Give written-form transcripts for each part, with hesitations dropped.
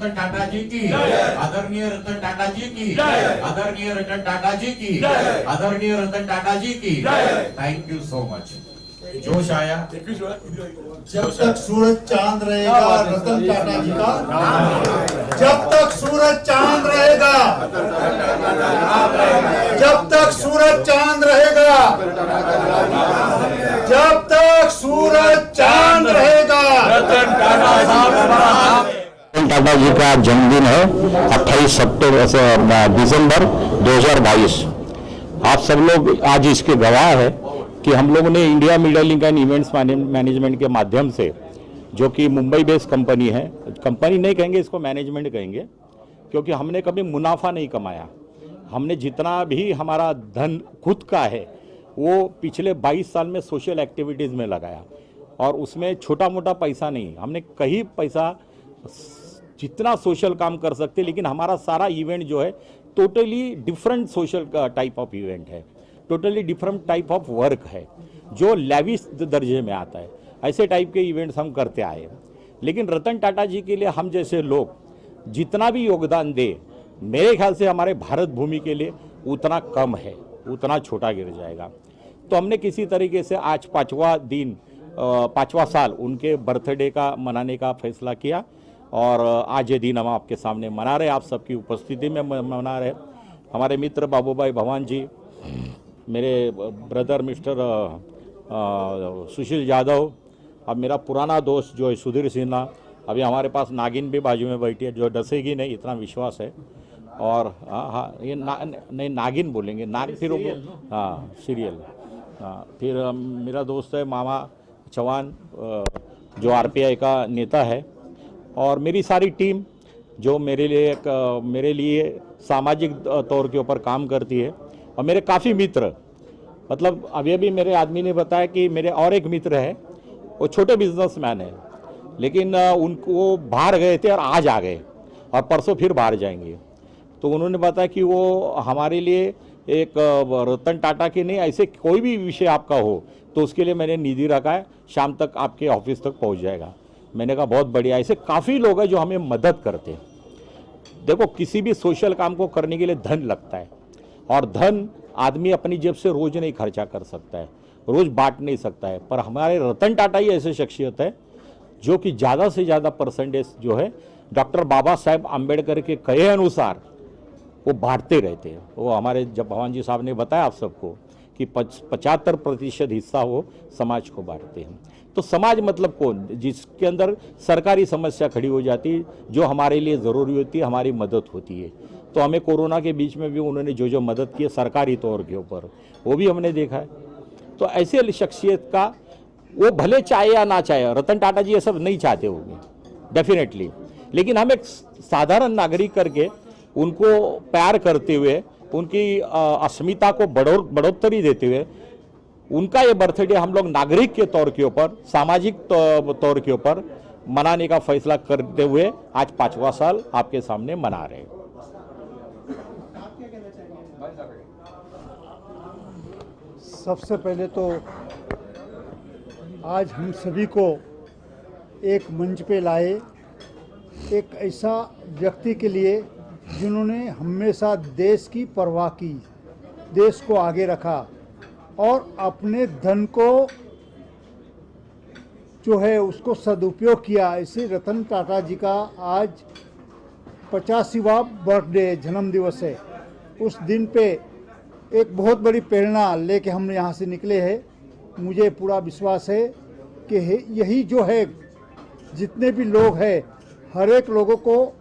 रतन टाटा जी की, आदरणीय रतन टाटा जी की, आदरणीय रतन टाटा जी की, आदरणीय रतन टाटा जी की। Thank you so much. जोश आया। जब तक सूरज चांद रहेगा रतन टाटा जी का, जब तक सूरज चांद रहेगा, जब तक सूरज चांद रहेगा, जब तक सूरज चांद रहेगा। रतन टाटा जी का जन्मदिन है 28 दिसंबर 2022। आप सब लोग आज इसके गवाह है कि हम लोगों ने India media link and events management के माध्यम से, जो कि मुंबई बेस्ड कंपनी है, कंपनी नहीं कहेंगे इसको, मैनेजमेंट कहेंगे, क्योंकि हमने कभी मुनाफा नहीं कमाया। हमने जितना भी हमारा धन खुद का है वो पिछले 22 साल में सोशल एक्टिविटीज़ में लगाया, और उसमें छोटा मोटा पैसा नहीं, हमने कहीं पैसा जितना सोशल काम कर सकते, लेकिन हमारा सारा इवेंट जो है totally different social type of event है, totally different type of work है, जो लैविश दर्जे में आता है। ऐसे टाइप के इवेंट्स हम करते आए। लेकिन रतन टाटा जी के लिए हम जैसे लोग जितना भी योगदान दे, मेरे ख्याल से हमारे भारत भूमि के लिए उतना कम है, उतना छोटा गिर जाएगा। तो हमने किसी तरीके से आज 5वां साल उनके बर्थडे का मनाने का फैसला किया, और आज ये दिन हम आपके सामने मना रहे, आप सबकी उपस्थिति में मना रहे। हमारे मित्र बाबू भाई भवान जी, मेरे ब्रदर मिस्टर सुशील यादव, अब मेरा पुराना दोस्त जो है सुधीर सिन्हा, अभी हमारे पास नागिन भी बाजू में बैठी है जो डसेगी नहीं, इतना विश्वास है। और हाँ, ये नहीं नागिन बोलेंगे, नाग फिर हाँ सीरियल। हाँ, फिर मेरा दोस्त है मामा चौहान जो आरपीआई का नेता है, और मेरी सारी टीम जो मेरे लिए सामाजिक तौर के ऊपर काम करती है, और मेरे काफ़ी मित्र, मतलब अभी मेरे आदमी ने बताया कि मेरे और एक मित्र है, वो छोटे बिजनेसमैन है, लेकिन उनको बाहर गए थे और आज आ गए, और परसों फिर बाहर जाएंगे। तो उन्होंने बताया कि वो हमारे लिए एक रतन टाटा के नहीं, ऐसे कोई भी विषय आपका हो तो उसके लिए मैंने निधि रखा है, शाम तक आपके ऑफिस तक पहुंच जाएगा। मैंने कहा बहुत बढ़िया। ऐसे काफ़ी लोग हैं जो हमें मदद करते हैं। देखो, किसी भी सोशल काम को करने के लिए धन लगता है, और धन आदमी अपनी जेब से रोज नहीं खर्चा कर सकता है, रोज बांट नहीं सकता है। पर हमारे रतन टाटा ही ऐसे शख्सियत है जो कि ज़्यादा से ज़्यादा परसेंटेज जो है डॉक्टर बाबा साहेब आम्बेडकर के कहे अनुसार वो बांटते रहते हैं। वो हमारे जब भगवान जी साहब ने बताया आप सबको कि 75% हिस्सा वो समाज को बांटते हैं। तो समाज मतलब कौन? जिसके अंदर सरकारी समस्या खड़ी हो जाती है, जो हमारे लिए ज़रूरी होती है, हमारी मदद होती है। तो हमें कोरोना के बीच में भी उन्होंने जो जो मदद की है सरकारी तौर के ऊपर, वो भी हमने देखा है। तो ऐसे शख्सियत का वो भले चाहे या ना चाहे, रतन टाटा जी ये सब नहीं चाहते होंगे डेफिनेटली, लेकिन हम एक साधारण नागरिक करके उनको प्यार करते हुए, उनकी अस्मिता को बढ़ोतरी देते हुए, उनका ये बर्थडे हम लोग नागरिक के तौर के ऊपर, सामाजिक तौर के ऊपर मनाने का फैसला करते हुए आज 5वां साल आपके सामने मना रहे हैं। सबसे पहले तो आज हम सभी को एक मंच पे लाए, एक ऐसा व्यक्ति के लिए जिन्होंने हमेशा देश की परवाह की, देश को आगे रखा, और अपने धन को जो है उसको सदुपयोग किया। ऐसे रतन टाटा जी का आज 85वां बर्थडे जन्म दिवस है। उस दिन पे एक बहुत बड़ी प्रेरणा लेके हम यहाँ से निकले हैं। मुझे पूरा विश्वास है कि यही जो है, जितने भी लोग हैं, हर एक लोगों को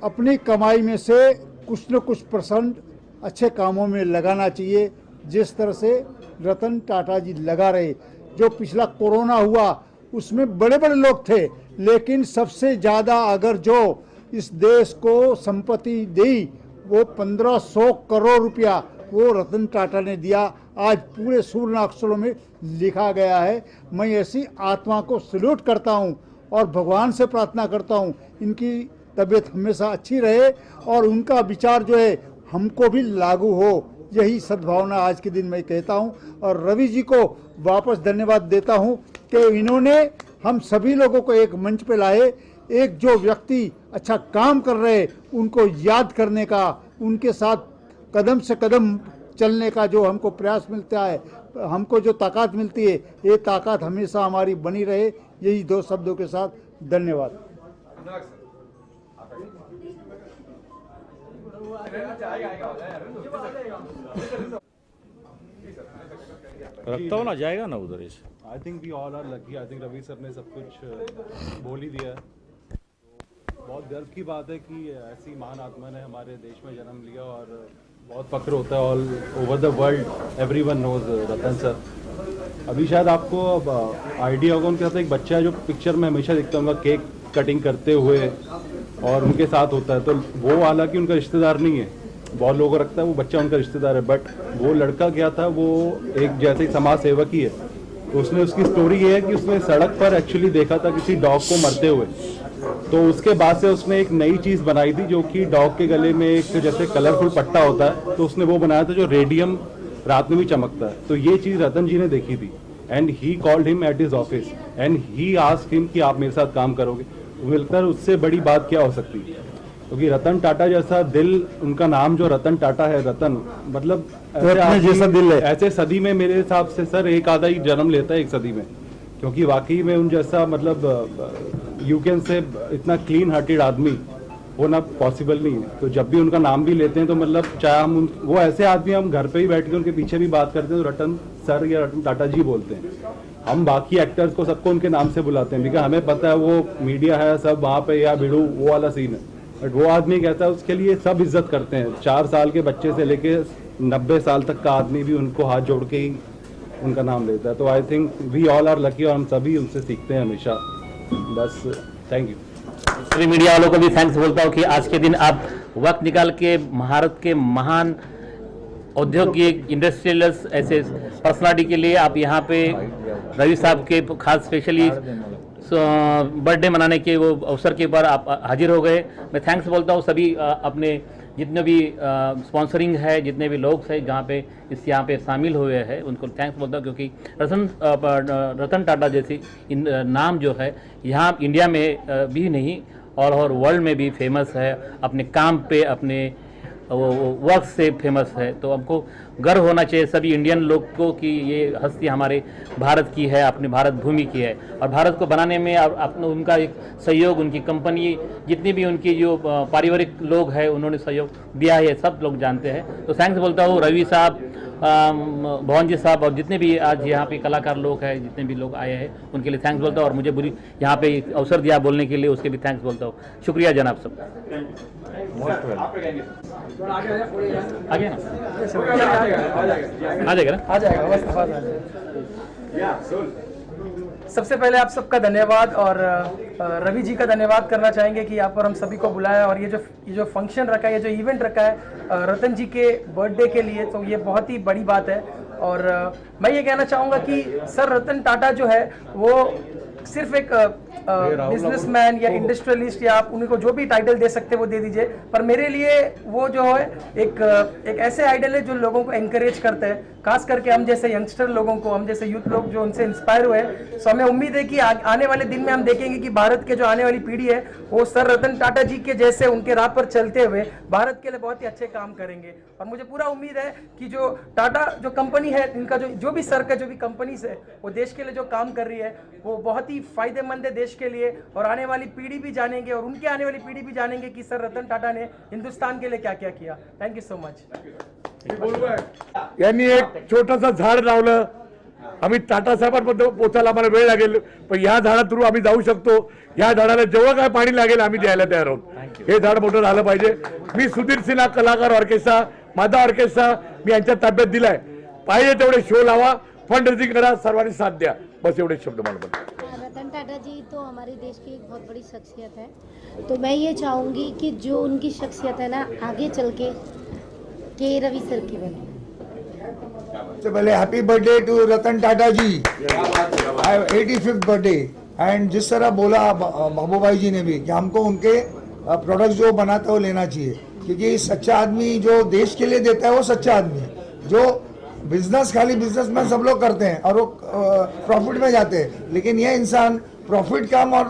अपनी कमाई में से कुछ न कुछ % अच्छे कामों में लगाना चाहिए, जिस तरह से रतन टाटा जी लगा रहे। जो पिछला कोरोना हुआ उसमें बड़े बड़े लोग थे, लेकिन सबसे ज़्यादा अगर जो इस देश को संपत्ति दी वो 1500 करोड़ रुपया वो रतन टाटा ने दिया। आज पूरे स्वर्ण अक्षरों में लिखा गया है। मैं ऐसी आत्मा को सल्यूट करता हूं और भगवान से प्रार्थना करता हूं इनकी तबीयत हमेशा अच्छी रहे और उनका विचार जो है हमको भी लागू हो। यही सद्भावना आज के दिन मैं कहता हूं और रवि जी को वापस धन्यवाद देता हूं कि इन्होंने हम सभी लोगों को एक मंच पे लाए। एक जो व्यक्ति अच्छा काम कर रहे उनको याद करने का, उनके साथ कदम से कदम चलने का जो हमको प्रयास मिलता है, हमको जो ताकत मिलती है, ये ताकत हमेशा हमारी बनी रहे। यही 2 शब्दों के साथ धन्यवाद। रखता हो ना, जाएगा ना उधर इसे। I think we all are lucky. I think Ravi sir ने सब कुछ बोल ही दिया है। बहुत गर्व की बात है कि ऐसी महान आत्मा ने हमारे देश में जन्म लिया और बहुत फक्र होता है। All over the world everyone knows Ratan sir. अभी शायद आपको आइडिया होगा, उनके साथ एक बच्चा है जो पिक्चर में हमेशा दिखता होगा केक कटिंग करते हुए और उनके साथ होता है, तो वो हालांकि उनका रिश्तेदार नहीं है, बहुत लोगों को लगता है वो बच्चा उनका रिश्तेदार है, बट वो लड़का क्या था, वो एक जैसे समाज सेवक ही है। तो उसने, उसकी स्टोरी ये है कि उसने सड़क पर एक्चुअली देखा था किसी डॉग को मरते हुए, तो उसके बाद से उसने एक नई चीज़ बनाई थी जो कि डॉग के गले में एक जैसे कलरफुल पट्टा होता है, तो उसने वो बनाया था जो रेडियम रात में भी चमकता है। तो ये चीज़ रतन जी ने देखी थी and he called him at his office and he asked him कि आप मेरे साथ काम करोगे। मिलकर उससे बड़ी बात क्या हो सकती है, क्योंकि रतन टाटा जैसा दिल, उनका नाम जो रतन टाटा है, रतन मतलब जैसा दिल है, ऐसे सदी में मेरे हिसाब से सर एक आधा ही जन्म लेता है एक सदी में, क्योंकि वाकई में उन जैसा मतलब यू कैन से इतना क्लीन हार्टेड आदमी होना पॉसिबल नहीं है। तो जब भी उनका नाम भी लेते हैं तो मतलब चाहे हम वो ऐसे आदमी, हम घर पे ही बैठ के उनके पीछे भी बात करते हैं तो रतन सर या रतन टाटा जी बोलते हैं। हम बाकी एक्टर्स को सबको उनके नाम से बुलाते हैं, बिकॉज हमें पता है वो मीडिया है सब वहाँ पे या बिड़ू वो वाला सीन है, बट वो आदमी कहता है उसके लिए सब इज्जत करते हैं। 4 साल के बच्चे से लेके 90 साल तक का आदमी भी उनको हाथ जोड़ के ही उनका नाम लेता है। तो I think we all are lucky और हम सभी उनसे सीखते हैं हमेशा। बस थैंक यू। सभी मीडिया वालों को भी थैंक्स बोलता हूँ कि आज के दिन आप वक्त निकाल के भारत के महान औद्योगिक इंडस्ट्रियलिस्ट ऐसे पर्सनालिटी के लिए आप यहाँ पे रवि साहब के खास स्पेशली बर्थडे मनाने के वो अवसर के ऊपर आप हाजिर हो गए। मैं थैंक्स बोलता हूँ सभी अपने जितने भी स्पॉन्सरिंग है, जितने भी लोग हैं जहाँ पे यहाँ पे शामिल हुए हैं, उनको थैंक्स बोलता हूँ, क्योंकि रतन टाटा जैसी नाम जो है यहाँ इंडिया में भी नहीं और वर्ल्ड में भी फेमस है, अपने काम पे अपने वर्क से फेमस है। तो हमको गर्व होना चाहिए सभी इंडियन लोग को कि ये हस्ती हमारे भारत की है, अपने भारत भूमि की है, और भारत को बनाने में अपना उनका एक सहयोग, उनकी कंपनी, जितनी भी उनकी जो पारिवारिक लोग हैं उन्होंने सहयोग दिया है, सब लोग जानते हैं। तो थैंक्स बोलता हूँ रवि साहब, भवन जी साहब और जितने भी आज यहाँ पे कलाकार लोग हैं, जितने भी लोग आए हैं उनके लिए थैंक्स बोलता हूँ, और मुझे बुरी यहाँ पे अवसर दिया बोलने के लिए उसके भी थैंक्स बोलता हूँ। शुक्रिया जनाब सब। आगे ना आ जाएगा ना, आ जाएगा। सबसे पहले आप सबका धन्यवाद और रवि जी का धन्यवाद करना चाहेंगे कि यहाँ पर हम सभी को बुलाया और ये जो फंक्शन रखा है, ये जो इवेंट रखा है रतन जी के बर्थडे के लिए, तो ये बहुत ही बड़ी बात है। और मैं ये कहना चाहूँगा कि सर रतन टाटा जो है वो सिर्फ एक बिजनेसमैन या इंडस्ट्रियलिस्ट या आप उनको जो भी टाइटल दे सकते हैं वो दे दीजिए, पर मेरे लिए वो जो है एक ऐसे आइडल है जो लोगों को एनकरेज करते हैं, खास करके हम जैसे यंगस्टर लोगों को, हम जैसे यूथ लोग जो उनसे इंस्पायर हुए। सो हमें उम्मीद है कि आने वाले दिन में हम देखेंगे कि भारत के जो आने वाली पीढ़ी है वो सर रतन टाटा जी के जैसे उनके राह पर चलते हुए भारत के लिए बहुत ही अच्छे काम करेंगे। और मुझे पूरा उम्मीद है कि जो टाटा जो कंपनी है, इनका जो भी सर का जो भी कंपनीज है वो देश के लिए जो काम कर रही है वो बहुत ही फायदेमंद है देश के लिए, और आने वाली पीढ़ी भी जानेंगे और उनके आने वाली पीढ़ी भी जानेंगे कि सर रतन टाटा ने हिंदुस्तान के लिए क्या क्या किया। Thank you so much. यांनी एक छोटंसं झाड लावलं, आम्ही टाटा साहेबांपर्यंत पोहोचायला आम्हाला वेळ लागेल, पण या झाडा थ्रू आम्ही जाऊ शकतो। या झाडाला जेव्हा काय पाणी लागेल आम्ही द्यायला तयार आहोत। हे झाड मोठं झालं पाहिजे। मी सुधीर सिन्हा कलाकार ऑर्केस्ट्रा, माझा ऑर्केस्ट्रा मी यांच्या ताब्यात दिलाय, पाहिजे तेवढे शो लावा, फंड रेजिंग करा, सर्वांनी साथ द्या, बस एवढे शब्द मला बोलतो। रतन टाटा जी तो हमारे देश की एक बहुत बड़ी शख्सियत है, तो मैं ये चाहूँगी कि जो उनकी शख्सियत है ना आगे चल के रवि सर की बने। सबसे पहले happy birthday to Ratan Tata ji, 85th birthday. And जिस तरह बोला महबूब भाई जी ने भी कि हमको उनके प्रोडक्ट्स जो बनाता है वो लेना चाहिए, क्योंकि सच्चा आदमी जो देश के लिए देता है वो सच्चा आदमी है। जो बिजनेस खाली बिजनेसमैन सब लोग करते हैं और वो प्रॉफिट में जाते हैं, लेकिन यह इंसान प्रॉफिट कम और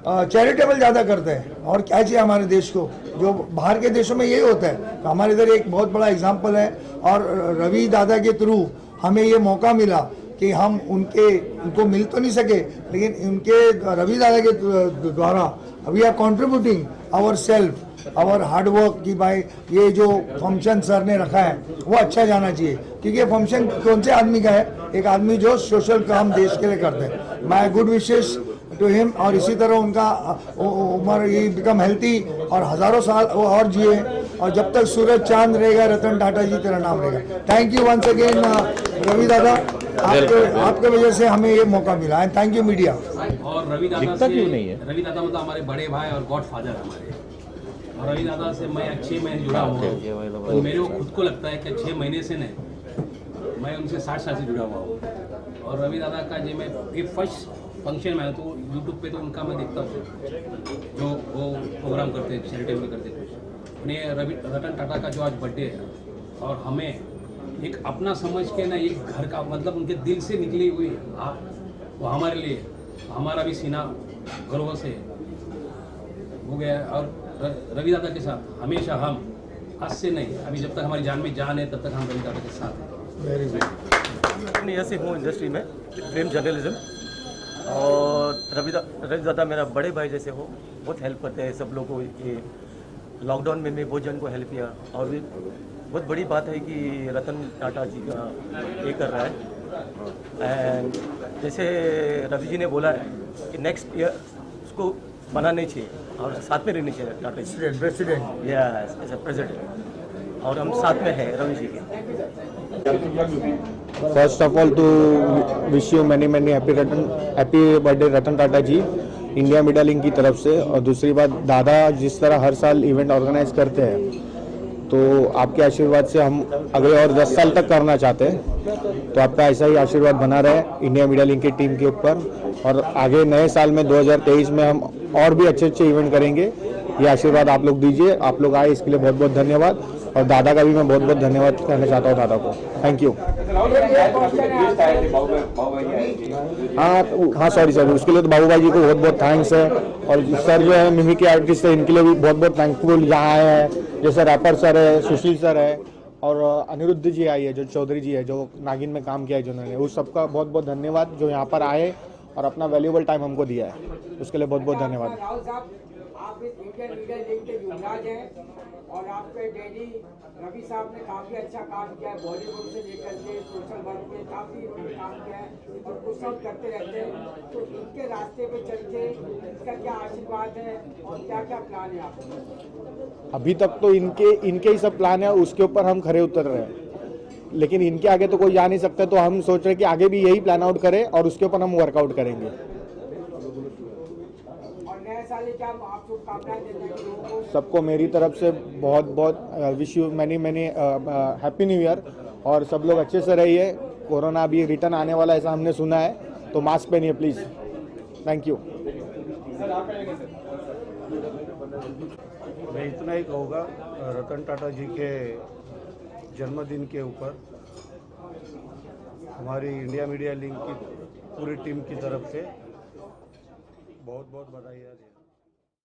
चैरिटेबल ज़्यादा करते हैं। और क्या चाहिए हमारे देश को, जो बाहर के देशों में यही होता है। तो हमारे इधर एक बहुत बड़ा एग्जाम्पल है, और रवि दादा के थ्रू हमें ये मौका मिला कि हम उनको मिल तो नहीं सके, लेकिन उनके रवि दादा के द्वारा we are contributing our self, our hard work कि भाई ये जो फंक्शन सर ने रखा है वो अच्छा जाना चाहिए। क्योंकि ये फंक्शन कौन से आदमी का है, एक आदमी जो सोशल काम देश के लिए करते हैं। My good wishes to him, और इसी तरह उनका उम्र ये बिकम हेल्थी और हजारों साल वो और जिए, और जब तक सूरज चांद रहेगा रतन टाटा जी तेरा नाम रहेगा। Thank you once again Ravi dada, आपके वजह से हमें ये मौका मिला है। Thank you media. और रवि दादा से, रवि दादा मतलब हमारे बड़े भाई और गॉड फादर हमारे। और रवि दादा से मैं 6 महीने जुड़ा हुआ हूँ, और मेरे को खुद को लगता है कि 6 महीने से नहीं, मैं उनसे 60 साल से जुड़ा हुआ हूँ। और रवि दादा का जो मैं ये फर्स्ट फंक्शन में तो यूट्यूब पे तो उनका मैं देखता हूँ, जो वो प्रोग्राम करते हैं चैरिटेबल करते कुछ। उन्हें रतन टाटा का जो आज बर्थडे है, और हमें एक अपना समझ के ना एक घर का मतलब उनके दिल से निकली हुई वो हमारे लिए, हमारा भी सीना गर्व से हो गया। और रवि दादा के साथ हमेशा हम आज से नहीं, अभी जब तक हमारी जान में जान है तब तक हम रवि दादा के साथ हैं। Very good. मैं ऐसे हूँ इंडस्ट्री में, फिल्म जर्नलिज्म, और रवि दादा मेरा बड़े भाई जैसे हो, बहुत हेल्प करते हैं सब लोगों को। ये लॉकडाउन में भी बहुत जन को हेल्प किया, और भी बहुत बड़ी बात है कि रतन टाटा जी का ये कर रहा है। एंड जैसे रवि जी ने बोला है कि नेक्स्ट ईयर उसको बनाना चाहिए और साथ में रहनी चाहिए Tata ji president yes as a president, और हम साथ में हैं रवि जी के। First of all to wish you many happy birthday Ratan Tata ji, India media link की तरफ से। और दूसरी बात, दादा जिस तरह हर साल इवेंट ऑर्गेनाइज करते हैं, तो आपके आशीर्वाद से हम अगले और 10 साल तक करना चाहते हैं। तो आपका ऐसा ही आशीर्वाद बना रहे इंडिया मीडिया लिंक की टीम के ऊपर, और आगे नए साल में 2023 में हम और भी अच्छे अच्छे इवेंट करेंगे। ये आशीर्वाद आप लोग दीजिए। आप लोग आए इसके लिए बहुत बहुत धन्यवाद, और दादा का भी मैं बहुत बहुत धन्यवाद कहना चाहता हूँ दादा को। Thank you. हाँ सॉरी सर, उसके लिए तो बाबू भाई जी को बहुत बहुत थैंक्स है। और सर जो है मिमिक के आर्टिस्ट है, इनके लिए भी बहुत बहुत थैंकफुल यहाँ आए हैं। जैसे रैपर सर है, सुशील सर है, और अनिरुद्ध जी आई है, जो चौधरी जी है, जो नागिन में काम किया है जिन्होंने, उस सबका बहुत बहुत धन्यवाद जो यहाँ पर आए और अपना वैल्यूबल टाइम हमको दिया है, उसके लिए बहुत बहुत धन्यवाद। आप इस इंडियन मीडिया लिंक के युवराज हैं, और आपके डैडी रवि साहब ने काफ़ी अच्छा काम किया है, बॉलीवुड से लेकर के सोशल वर्क में काफ़ी उन्होंने काम किया है, और कुछ सब करते रहते हैं। तो इनके रास्ते पे चल के इसका क्या आशीर्वाद है, और क्या क्या प्लान है आपका? अभी तक तो इनके ही सब प्लान है, उसके ऊपर हम खरे उतर रहे हैं, लेकिन इनके आगे तो कोई जा नहीं सकता। तो हम सोच रहे हैं कि आगे भी यही प्लान आउट करें, और उसके ऊपर हम वर्कआउट करेंगे। सबको मेरी तरफ से बहुत बहुत wish you many happy new year, और सब लोग अच्छे से रहिए। कोरोना अभी रिटर्न आने वाला ऐसा हमने सुना है, तो मास्क पहनिए प्लीज। Thank you. मैं इतना ही कहूँगा, रतन टाटा जी के जन्मदिन के ऊपर हमारी इंडिया मीडिया लिंक की पूरी टीम की तरफ से बहुत बहुत बधाई है।